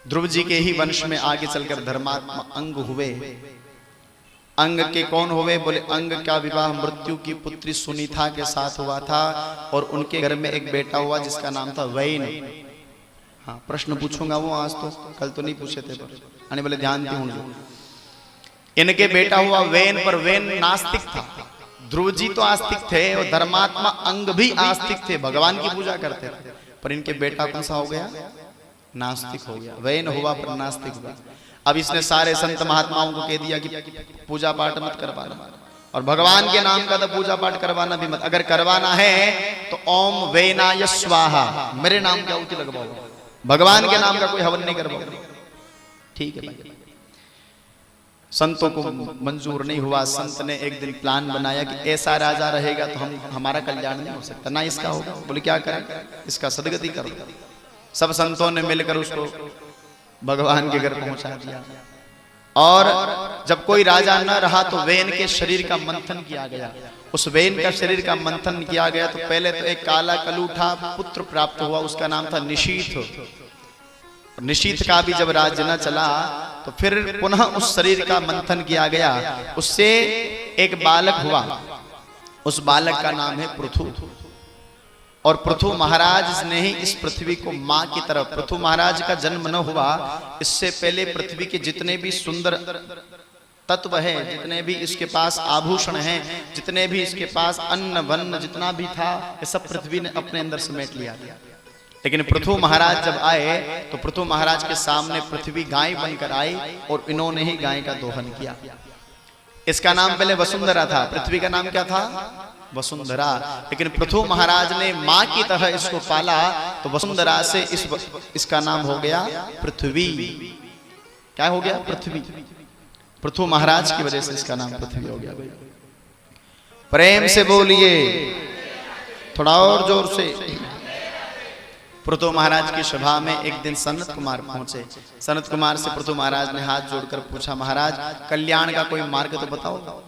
ध्रुव जी के ही वंश में आगे चलकर धर्मात्मा अंग हुए। अंग के कौन हुए? बोले अंग का विवाह मृत्यु की पुत्री सुनीता के साथ हुआ था और उनके घर में एक बेटा हुआ जिसका नाम था वैन। हाँ, प्रश्न पूछूंगा वो आज, तो कल तो नहीं पूछे थे, आने वाले ध्यान दी होंगे। इनके बेटा हुआ वैन, पर वैन नास्तिक था। ध्रुव जी तो आस्तिक थे और धर्मात्मा अंग भी आस्तिक थे, भगवान की पूजा करते थे, पर इनके बेटा कौन सा हो गया? नास्तिक हो गया। वैन हुआ पर नास्तिक हुआ। अब इसने सारे संत महात्माओं को कह दिया कि पूजा पाठ मत करवाना, और भगवान के नाम का तो पूजा पाठ करवाना भी मत। अगर करवाना है तो ओम वैनाय स्वाहा, मेरे नाम की आहुति लगवाओ, भगवान के नाम का कोई हवन नहीं करवाओ। ठीक है भाई। संतों को मंजूर नहीं हुआ। संत ने एक दिन प्लान बनाया कि ऐसा राजा रहेगा तो हमारा कल्याण नहीं हो सकता, ना इसका होगा। बोले क्या करें? इसका सदगति करो। सब संतों ने मिलकर उसको भगवान के घर पहुंचा दिया। और जब कोई राजा न रहा तो वैन के शरीर का मंथन किया गया। उस वैन का शरीर का मंथन किया गया तो पहले तो एक काला कलूठा पुत्र प्राप्त हुआ, उसका नाम था निशीथ। निशीथ का भी जब राज्य न चला तो फिर पुनः उस शरीर का मंथन किया गया, उससे एक बालक हुआ। उस बालक का नाम है पृथु। और पृथु महाराज ने ही इस पृथ्वी को मां की तरफ, पृथु महाराज का जन्म न हुआ इससे पहले पृथ्वी के जितने भी सुंदर तत्व है, जितने भी इसके पास आभूषण हैं, जितने भी इसके पास अन्न वन्न जितना भी था, ये सब पृथ्वी ने अपने अंदर समेट लिया। लेकिन पृथु महाराज जब आए तो पृथु महाराज के सामने पृथ्वी गाय बनकर आई और इन्होंने ही गाय का दोहन किया। इसका नाम पहले वसुंधरा था, पृथ्वी का नाम क्या था? वसुंधरा। लेकिन पृथु महाराज ने मां की तरह इसको पाला तो वसुंधरा से इसका नाम हो गया पृथ्वी। क्या हो गया? पृथ्वी। पृथु महाराज की वजह से इसका नाम पृथ्वी हो गया। प्रेम से बोलिए, थोड़ा और जोर से। पृथु महाराज की सभा में एक दिन सनत कुमार पहुंचे। सनत कुमार से पृथु महाराज ने हाथ जोड़कर पूछा, महाराज कल्याण का कोई मार्ग तो बताओ।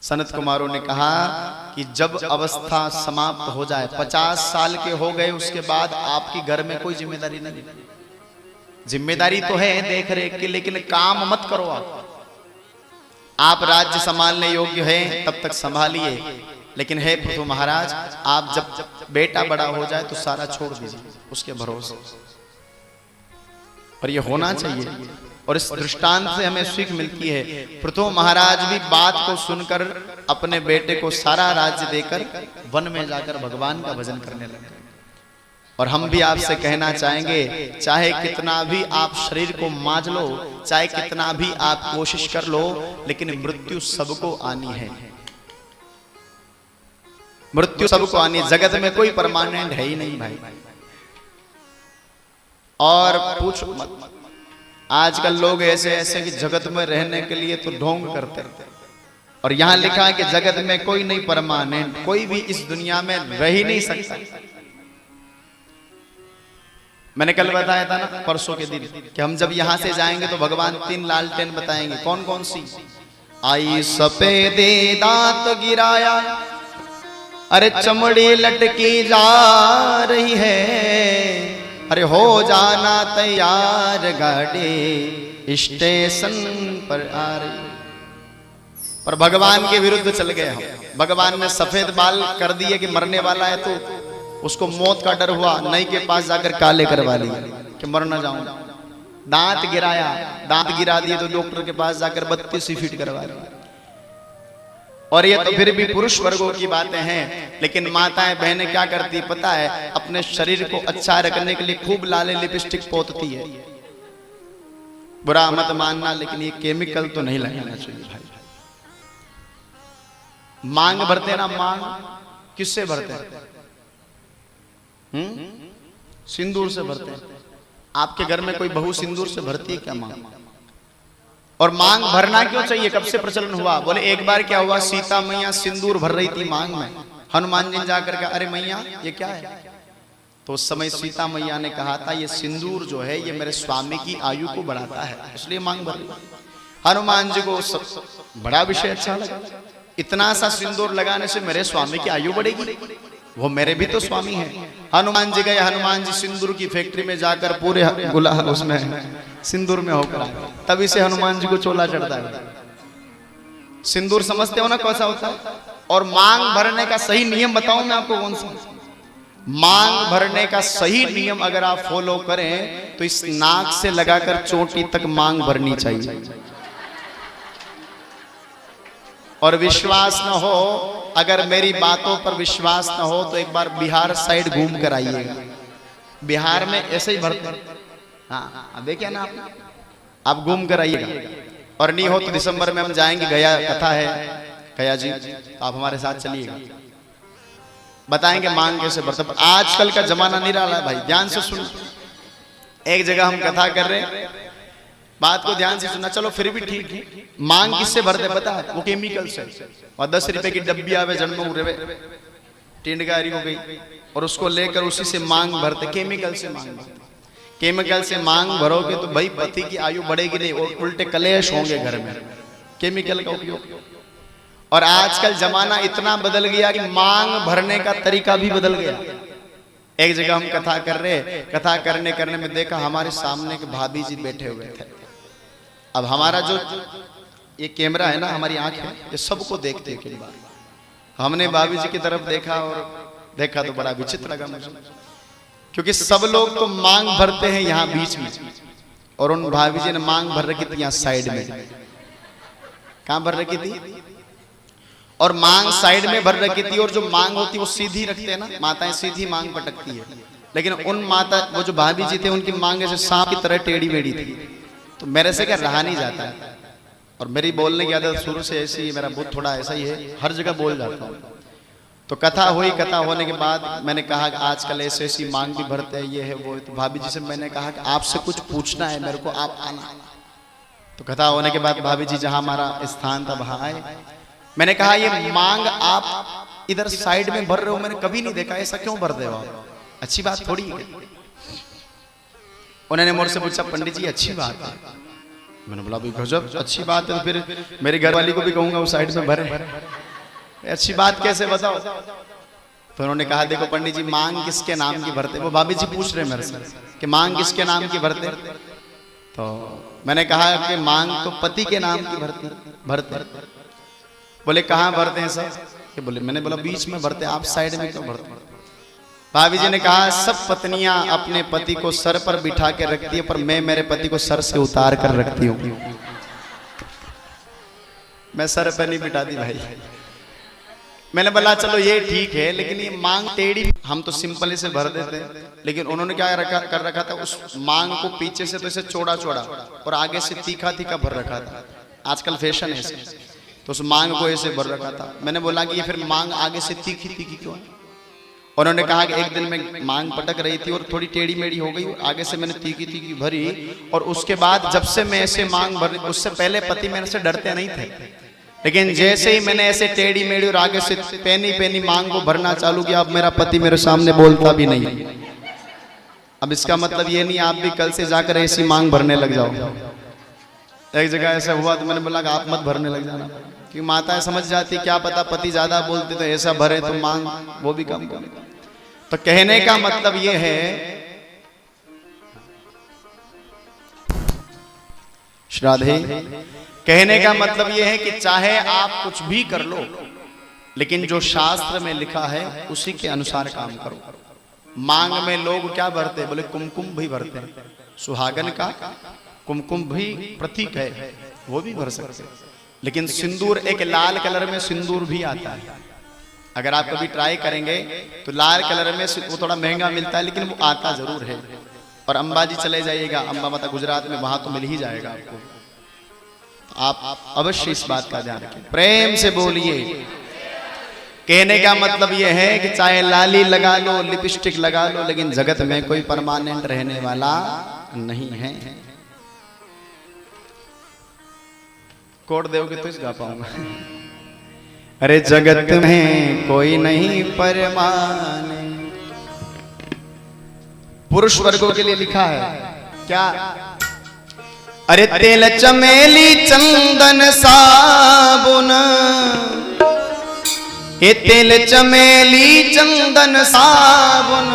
सनत कुमारों ने कहा कि जब अवस्था समाप्त हो जाए, 50 साल के हो गए, उसके बाद आपकी घर में कोई जिम्मेदारी नहीं। जिम्मेदारी तो है देख रेख की, लेकिन काम मत करो। आप राज्य संभालने योग्य हैं तब तक संभालिए, लेकिन है पृथु महाराज, आप जब बेटा बड़ा हो जाए तो सारा छोड़ दीजिए उसके भरोसे। और ये होना चाहिए। और इस दृष्टांत से हमें सीख मिलती है। पृथु महाराज भी बात को सुनकर अपने बेटे को सारा राज्य देकर वन में जाकर भगवान का भजन करने लगे। और हम भी आपसे कहना चाहेंगे, चाहे कितना भी आप शरीर को मांझ लो, चाहे कितना भी आप कोशिश कर लो, लेकिन मृत्यु सबको आनी है। मृत्यु सबको आनी। जगत में कोई परमानेंट है ही नहीं भाई। और पूछो मत, आजकल लोग ऐसे ऐसे कि जगत में रहने के लिए तो ढोंग करते हैं। और यहां लिखा है कि जगत में कोई नहीं परमानेंट, कोई भी इस दुनिया में रह ही नहीं सकता। मैंने कल बताया था ना, परसों के दिन, कि हम जब यहां से जाएंगे तो भगवान 3 लालटेन बताएंगे। कौन कौन सी? आई सफेदे दांत गिराया, अरे चमड़ी लटकी जा रही है, अरे हो जाना तैयार गाड़ी स्टेशन पर आ रही। पर भगवान के विरुद्ध चल गए हम। भगवान ने सफेद बाल कर दिए कि मरने वाला है तो उसको मौत का डर हुआ, नई के पास जाकर काले करवा लिए कि मर ना जाऊं। दांत गिराया, दांत गिरा दिए तो डॉक्टर के पास जाकर 32 फीट करवा लिए। और ये तो फिर भी पुरुष वर्गों की बातें हैं, लेकिन माताएं बहनें क्या करती पता है? अपने शरीर को अच्छा रखने के लिए खूब लाले लिपस्टिक पोतती है। बुरा मत मानना, लेकिन ये केमिकल तो नहीं लगाना चाहिए भाई। मांग भरते ना, मांग किससे भरते हैं? सिंदूर से भरते हैं। आपके घर में कोई बहू सिंदूर से भरती है क्या मांग? और मांग भरना क्यों चाहिए? कब से प्रचलन हुआ? बोले एक बार क्या हुआ, सीता मैया सिंदूर भर रही थी मांग में। हनुमान जी जाकर कहा, अरे मैया ये क्या है? तो उस समय सीता मैया ने कहा था, ये सिंदूर जो है ये मेरे स्वामी की आयु को बढ़ाता है, इसलिए मांग भर रही। हनुमान जी को बड़ा विषय अच्छा लगा, इतना सा सिंदूर लगाने से मेरे स्वामी की आयु बढ़ेगी। वो मेरे भी तो स्वामी हैं। हनुमान जी गए, हनुमान जी सिंदूर की फैक्ट्री में जाकर पूरे गुलाब उसमें सिंदूर में होकर आए, तभी से हनुमान जी को चोला चढ़ता है। सिंदूर समझते हो ना कैसा होता है। और मांग भरने का सही नियम बताऊं मैं आपको कौन सा? मांग भरने का सही नियम अगर आप फॉलो करें तो इस नाक से लगाकर चोटी तक मांग भरनी चाहिए। और विश्वास न हो, अगर मेरी बातों पर विश्वास न हो तो एक बार बिहार साइड घूम कर आइएगा। बिहार में ऐसे ही भरते हैं। हाँ देखिए ना आप घूम कर आइएगा। और नहीं हो तो दिसंबर में हम जाएंगे, गया कथा है गया जी, तो आप हमारे साथ चलिएगा, बताएंगे मांग कैसे भरते। आजकल का जमाना नहीं रहा भाई, ध्यान से सुन। एक जगह हम कथा कर रहे हैं, बात को ध्यान से सुनना, चलो फिर भी ठीक है। मांग किससे भरते पता है? वो केमिकल से। और 10 रुपए की डब्बी आवे जन्म उड़े टिंडगारी हो गई और उसको लेकर उसी से मांग भरते, केमिकल से मांग भरते। केमिकल से मांग भरोगे तो भाई पति की आयु बढ़ेगी नहीं, और उल्टे कलेश होंगे घर में, केमिकल का उपयोग। और आजकल जमाना इतना बदल गया कि मांग भरने का तरीका भी बदल गया। एक जगह हम कथा कर रहे, कथा करने में देखा हमारे सामने के भाभी जी बैठे हुए थे। अब हमारा जो ये कैमरा है ना, हमारी आंख है, ये सबको देखते हैं। कई बार हमने भाभी जी की तरफ देखा और देखा तो बड़ा विचित्र लगा मुझे, क्योंकि सब लोग तो मांग भरते हैं यहाँ बीच में, और उन भाभी जी ने मांग भर रखी थी यहाँ साइड में। कहाँ भर रखी थी? और मांग साइड में भर रखी थी। और जो मांग होती है वो सीधी रखते हैं ना, माताएं सीधी मांग पटकती है। लेकिन उन माता, वो जो भाभी जी थे, उनकी मांग ऐसे सांप की तरह टेढ़ी मेढ़ी थी। तो मेरे से क्या रहा नहीं जाता है। और मेरी बोलने की आदत शुरू से ऐसी है, मेरा बुद्ध थोड़ा ऐसा ही है, हर जगह बोल जाता हूँ। तो कथा हुई, कथा होने के बाद मैंने कहा कि आजकल ऐसी ऐसी मांग भी भरते हैं, ये है वो है। तो भाभी जी से मैंने कहा कि आपसे कुछ पूछना है मेरे को, आप आना। तो कथा होने के बाद भाभी जी जहाँ हमारा स्थान था वहां आए। मैंने कहा ये मांग आप इधर साइड में भर रहे हो, मैंने कभी नहीं देखा, ऐसा क्यों भर रहे हो आप? अच्छी बात थोड़ी है। उन्होंने मुझसे पूछा पंडित जी अच्छी बात है। मैंने बोला भाई गजब अच्छी बात है, तो फिर मेरी घरवाली को भी कहूंगा वो साइड में भरे। अच्छी बात कैसे बताओ? तो उन्होंने कहा देखो पंडित जी, मांग किसके नाम की भरते? वो भाभी जी पूछ रहे मेरे से कि मांग किसके नाम की भरते? तो मैंने कहा कि मांग तो पति के नाम की भरते। बोले कहाँ भरते हैं सर? कि बोले, मैंने बोला बीच में भरते, आप साइड में क्यों भरते? भाभी जी ने कहा सब पत्नियां अपने पति को सर पर बिठा के रखती है, पर मैं मेरे पति को सर से उतार कर रखती हूँ। मैं सर पर नहीं बिठाती भाई। मैंने बोला चलो ये ठीक है, लेकिन ये मांग टेढ़ी हम तो सिंपल से भर देते, लेकिन उन्होंने क्या कर रखा था, उस मांग को पीछे से तो इसे चौड़ा चौड़ा और आगे से तीखा तीखा भर रखा था। आजकल फैशन है ऐसे, तो उस मांग को ऐसे भर रखा था। मैंने बोला कि ये फिर मांग आगे से तीखी तीखी क्यों है? उन्होंने कहा कि एक दिन में मांग पटक रही थी और थोड़ी टेढ़ी मेढ़ी हो गई, आगे से मैंने तीखी तीखी भरी, और उसके बाद जब से मैं ऐसे मांग भर, उससे पहले पति मेरे से डरते नहीं थे, लेकिन जैसे ही मैंने ऐसे टेढ़ी मेढ़ी और आगे से पेनी मांग को भरना चालू किया, अब मेरा पति मेरे सामने बोलता भी नहीं। अब इसका मतलब ये नहीं आप भी कल से जाकर ऐसी मांग भरने लग जाओ। एक जगह ऐसा हुआ तो मैंने बोला कि आप मत भरने लग जाना, क्योंकि माताएं समझ जाती, क्या पता पति ज्यादा बोलते तो ऐसा भरे तो मांग वो भी कम करे। तो कहने का मतलब ये है, श्राद्धे, कहने का मतलब ये है कि चाहे आप कुछ भी कर लो, लेकिन जो शास्त्र में लिखा है उसी के अनुसार काम करो। मांग में लोग क्या भरते? बोले कुमकुम भी भरते हैं, सुहागन का कुमकुम भी प्रतीक है, वो भी भर सकते हैं। लेकिन सिंदूर, एक लाल कलर में सिंदूर भी आता है, अगर आप कभी ट्राई करेंगे तो लाल कलर में वो थोड़ा महंगा मिलता है, लेकिन वो आता जरूर है। और अंबाजी चले जाइएगा, अंबा माता गुजरात में, वहां तो मिल ही जाएगा आपको। आप अवश्य इस बात का ध्यान रखें, प्रेम से बोलिए। कहने का मतलब यह है कि चाहे लाली लगा लो, लिपस्टिक लगा लो, लेकिन जगत में कोई परमानेंट रहने वाला नहीं है। कोड दोगे तो इस गा पाऊंगा। अरे जगत में कोई नहीं परमानेंट। पुरुष वर्गों के लिए लिखा है क्या? अरे तेल चमेली चंदन साबुन ये तेल चमेली चंदन साबुन,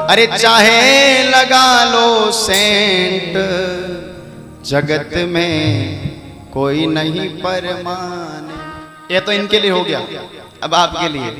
अरे चाहे लगा लो सेंट, जगत में कोई नहीं परमानेंट। ये तो इनके लिए हो गया, अब आपके लिए।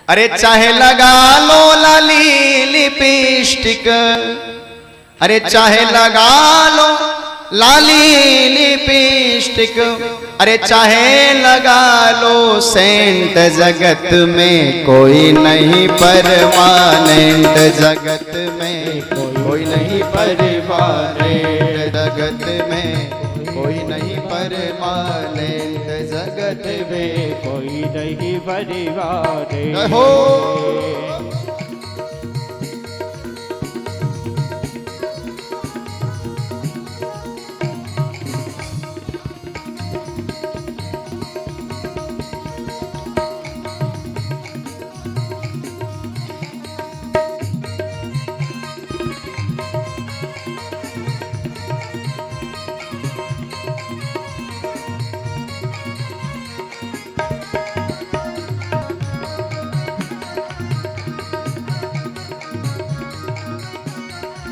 अरे चाहे लगा लो लाली लिपस्टिक, अरे चाहे लगा लो लाली लिपस्टिक, अरे चाहे लगा लो सेंट, जगत में कोई नहीं परमानेंट, जगत में कोई नहीं परमानेंट, जगत में कोई नहीं परमानेंट, जगत में कोई नहीं परमानेंट। हो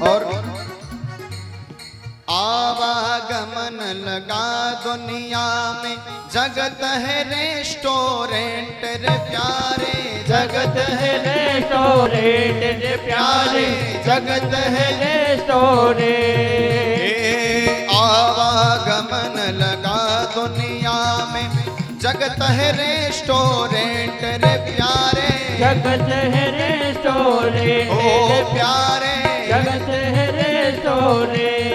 और आवागमन लगा दुनिया में, जगत है रेस्टोरेंट रे प्यारे, जगत है रेस्टोरेंट रे प्यारे, जगत है रेस्टोरेंट। आवागमन लगा दुनिया में, जगत है रेस्टोरेंट रे प्यारे, जगत है रेस्टोरेंट रे प्यारे, जगत है रेस्टोरेंट।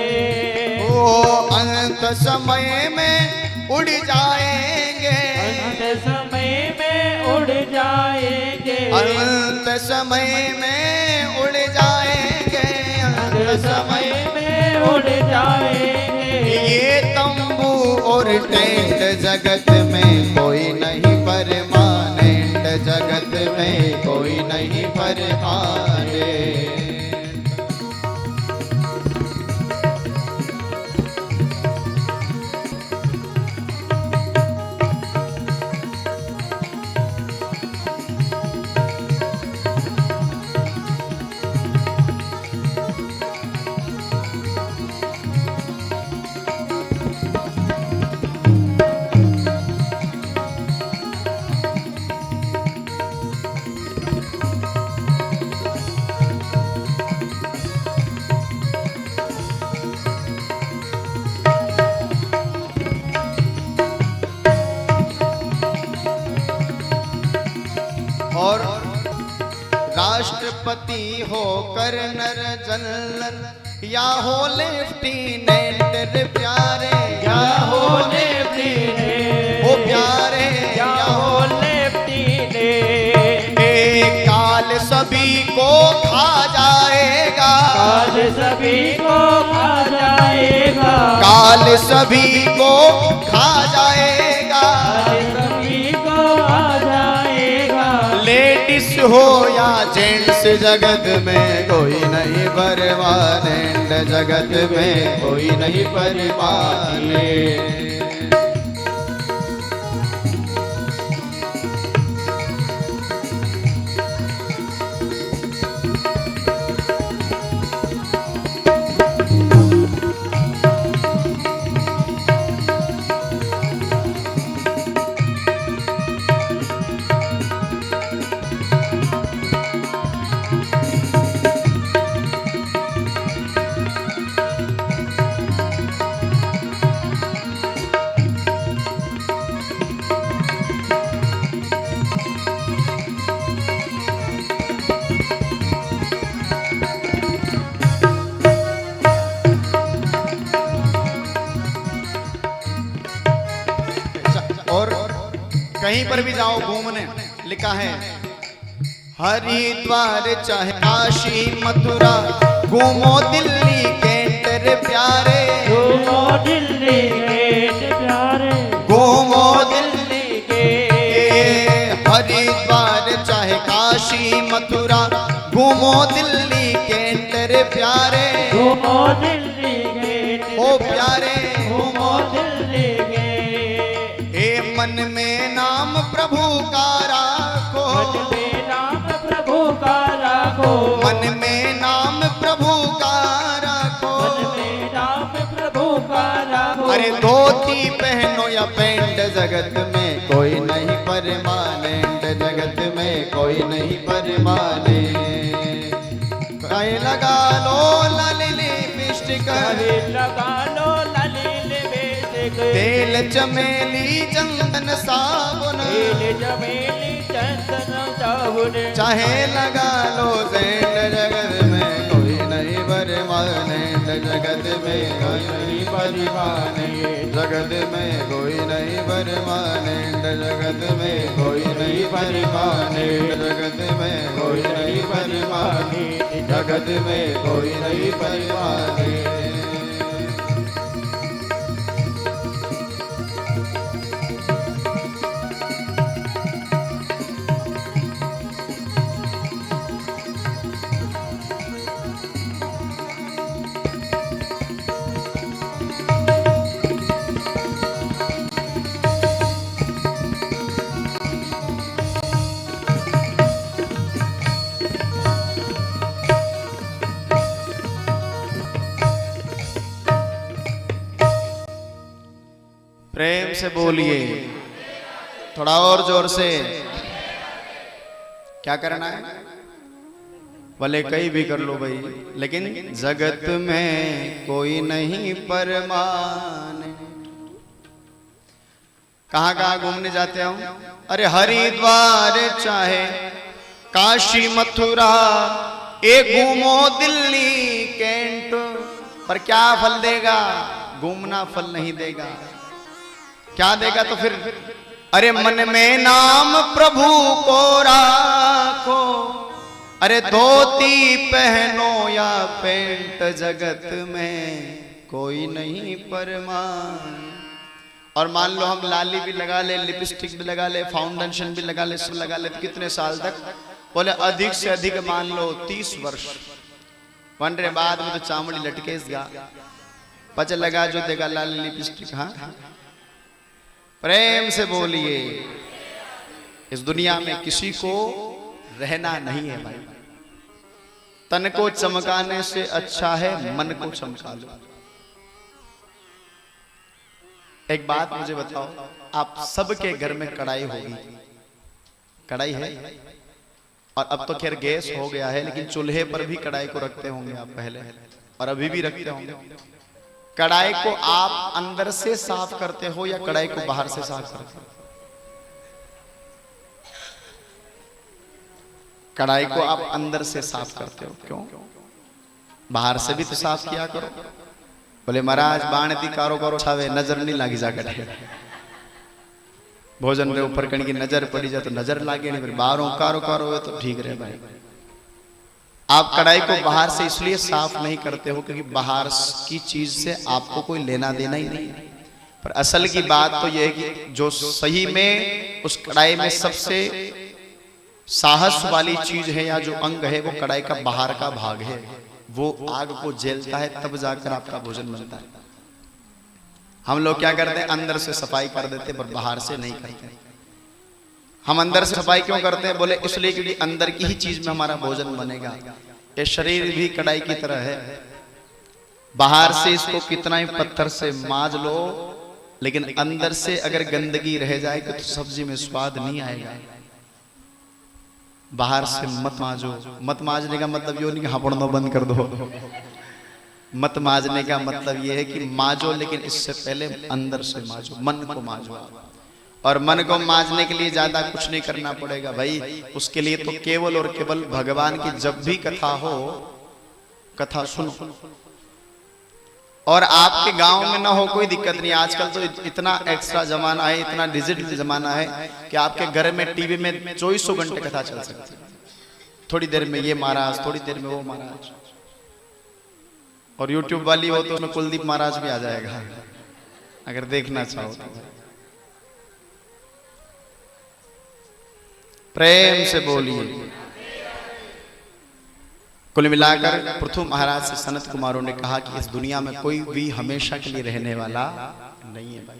ओ अंत समय में उड़ जाएंगे, अंत समय में उड़ जाएंगे, अंत समय में उड़ जाएंगे, अंत समय में उड़ जाएंगे। ये तंबू और टेंट, जगत में कोई नहीं परमानेंट, जगत में कोई नहीं परमानेंट। और राष्ट्रपति होकर नर जनरल, या हो लेफ्टिनेंट रे प्यारे, या हो लेफ्टिनेंट, ओ प्यारे, या हो लेफ्टिनेंट। काल सभी को खा जाएगा, काल सभी को खा जाएगा, काल सभी को खा जाएगा, काल सभी को खा जाएगा। लेडीज हो या जेंट्स, जगत में कोई नहीं परमानेंट, जगत में कोई नहीं परमानेंट। और कहीं पर भी जाओ घूमने, लिखा है हरिद्वार चाहे काशी मथुरा, घूमो दिल्ली के तेरे प्यारे, घूमो दिल्ली के प्यारे, घूमो दिल्ली के। हरिद्वार चाहे काशी मथुरा, घूमो दिल्ली के तेरे प्यारे, घूमो दिल्ली के ओ प्यारे, घूमो दिल्ली के। मन में नाम प्रभु का राखो, मन में नाम प्रभु का राखो, मन में नाम प्रभु का राखो, मन में नाम प्रभु का राखो। अरे धोती पहनो या पैंट जगत में कोई नहीं परमानेंट, जगत में कोई नहीं परमानेंट। कहीं लगा लो लाली लिपस्टिक, लगा लो लाली लिपस्टिक, तेल चमेली चंदन साबुन, तेल चमेली चंदन साबुन, चाहे लगा लो सेंट, जगत में कोई नहीं परमानेंट, जगत में कोई नहीं परमानेंट, जगत में कोई नहीं परमानेंट, जगत में कोई नहीं परमानेंट, जगत में कोई नहीं परमानेंट, जगत में कोई नहीं परमानेंट। प्रेम से बोलिए, थोड़ा और जोर से। क्या करना है? भले कहीं भी कर लो भाई, लेकिन जगत में कोई नहीं परमानेंट। कहाँ कहाँ घूमने जाते हो? अरे हरिद्वार चाहे काशी मथुरा, एक घूमो दिल्ली कैंट, पर क्या फल देगा? घूमना फल नहीं देगा। क्या देगा तो फिर? अरे मन में नाम प्रभु को राखो, अरे धोती पहनो या पैंट, जगत में कोई नहीं परमान। और मान लो हम लाली भी लगा ले, लिपस्टिक भी लगा ले, फाउंडेशन भी लगा ले, सब लगा ले, तो कितने साल तक? बोले अधिक से अधिक मान लो 30 वर्ष। वन रे बाद में तो चामड़ी लटकेगा, पच लगा जो देगा लाली लिपस्टिक। हाँ, प्रेम से बोलिए। इस दुनिया में किसी को रहना नहीं है भाई। तन को चमकाने से अच्छा है मन को चमका लो। एक बात मुझे बताओ, आप सबके घर में कढ़ाई होगी, कढ़ाई है? और अब तो खैर गैस हो गया है, लेकिन चूल्हे पर भी कढ़ाई को रखते होंगे आप पहले, और अभी भी रखते होंगे। कढ़ाई को आप अंदर से साफ करते हो या कढ़ाई को बाहर से साफ करते हो? कढ़ाई को आप अंदर से साफ करते हो, क्यों? बाहर से भी तो साफ किया करो। बोले महाराज बाणती कारोबार छावे नजर नहीं लागी जाकर, भोजन रे ऊपर कहीं की नजर पड़ी जाए तो नजर लागे नहीं, फिर बाहरों कारोबार हो तो ठीक रहे भाई। आप कढ़ाई को बाहर से इसलिए साफ नहीं करते हो क्योंकि बाहर की चीज से आपको कोई लेना देना ही नहीं है। पर असल की बात तो यह है कि जो सही में उस कढ़ाई में सबसे साहस वाली चीज है या जो अंग है वो कढ़ाई का बाहर का भाग है। वो आग को झेलता है तब जाकर आपका भोजन बनता है। हम लोग क्या करते हैं? अंदर से सफाई कर देते पर बाहर से नहीं करते। हम अंदर से सफाई क्यों करते हैं? बोले इसलिए क्योंकि अंदर की ही चीज में हमारा भोजन बनेगा। ये शरीर भी कढ़ाई की तरह है, बाहर से इसको कितना ही पत्थर से माज लो, लेकिन अंदर से अगर गंदगी रह जाएगी तो सब्जी में स्वाद नहीं आएगा। बाहर से मत माजो। मत माजने का मतलब ये नहीं कि हापड़ना बंद कर दो। मत माजने का मतलब ये है कि माजो, लेकिन इससे पहले अंदर से माजो, मन को माजो। और मन को माजने के लिए ज्यादा कुछ नहीं करना पड़ेगा भाई। उसके लिए तो केवल और केवल भगवान की जब भी कथा हो, कथा सुनो। और आपके गांव में ना हो कोई दिक्कत नहीं। आजकल तो इतना एक्स्ट्रा जमाना है, इतना डिजिटल जमाना है कि आपके घर में टीवी में 24 घंटे कथा चल सकती है। थोड़ी देर में ये महाराज, थोड़ी देर में वो महाराज। और यूट्यूब वाली हो तो उसमें कुलदीप महाराज भी आ जाएगा अगर देखना चाहो तो। प्रेम से बोलिए। कुल मिलाकर पृथु महाराज से सनत कुमारों ने कहा कि इस दुनिया में कोई भी हमेशा के लिए रहने वाला नहीं है भाई।